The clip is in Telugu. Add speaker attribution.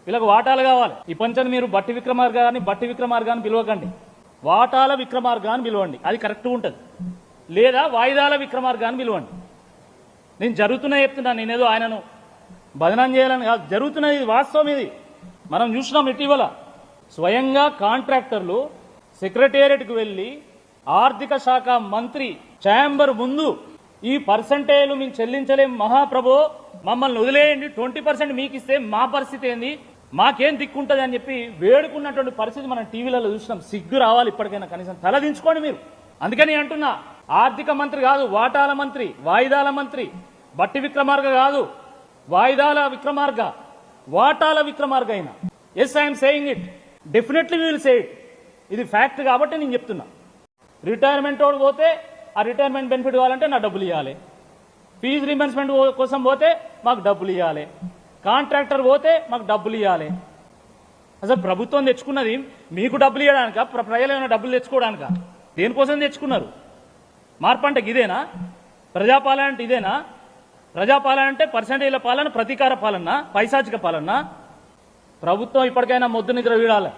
Speaker 1: వీళ్ళకి వాటాలు కావాలి. ఈ పంచని మీరు బట్టి విక్రమార్క అని పిలవకండి, వాటాల విక్రమార్క అని పిలవండి, అది కరెక్ట్గా ఉంటుంది. లేదా వాయిదాల విక్రమార్క అని పిలవండి. నేను జరుగుతున్నా చెప్తున్నా, నేనేదో ఆయనను బదనాం చేయాలని కాదు, జరుగుతున్నది, ఇది వాస్తవం. ఇది మనం చూసినాం ఇటీవల. స్వయంగా కాంట్రాక్టర్లు సెక్రటేరియట్కు వెళ్ళి ఆర్థిక శాఖ మంత్రి ఛాంబర్ ముందు ఈ పర్సంటేజ్లు మేము చెల్లించలేం మహాప్రభు, మమ్మల్ని వదిలేయండి, 20% మీకు ఇస్తే మా పరిస్థితి ఏంది, మాకేం దిక్కుంటుంది అని చెప్పి వేడుకున్నటువంటి పరిస్థితి మనం టీవీలలో చూసినాం. సిగ్గు రావాలి ఇప్పటికైనా, కనీసం తలదించుకోండి మీరు. అందుకని అంటున్నా, ఆర్థిక మంత్రి కాదు, వాటాల మంత్రి, వాయిదాల మంత్రి, బట్టి విక్రమార్క కాదు, వాయిదాల విక్రమార్క, వాటాల విక్రమార్క అయినా. Yes, I'm saying it, definitely we will say it. ఇది ఫ్యాక్ట్ కాబట్టి నేను చెప్తున్నా. రిటైర్మెంట్ వాడు పోతే ఆ రిటైర్మెంట్ బెనిఫిట్ కావాలంటే నా డబ్బులు ఇవ్వాలి, ఫీజు రీంబర్స్మెంట్ కోసం పోతే మాకు డబ్బులు ఇవ్వాలి, కాంట్రాక్టర్ పోతే మాకు డబ్బులు ఇవ్వాలి. అసలు ప్రభుత్వం తెచ్చుకున్నది మీకు డబ్బులు ఇవ్వడానిక, ప్రజలు ఏమైనా డబ్బులు తెచ్చుకోవడానిక? దేనికోసం తెచ్చుకున్నారు? మార్పు అంటే ఇదేనా? ప్రజాపాలన అంటే ఇదేనా? ప్రజాపాలన అంటే పర్సంటేజ్ల పాలన, ప్రతీకార పాలన, పైశాచిక పాలన. ప్రభుత్వం ఇప్పటికైనా మొద్దు నిద్ర వీడాలి.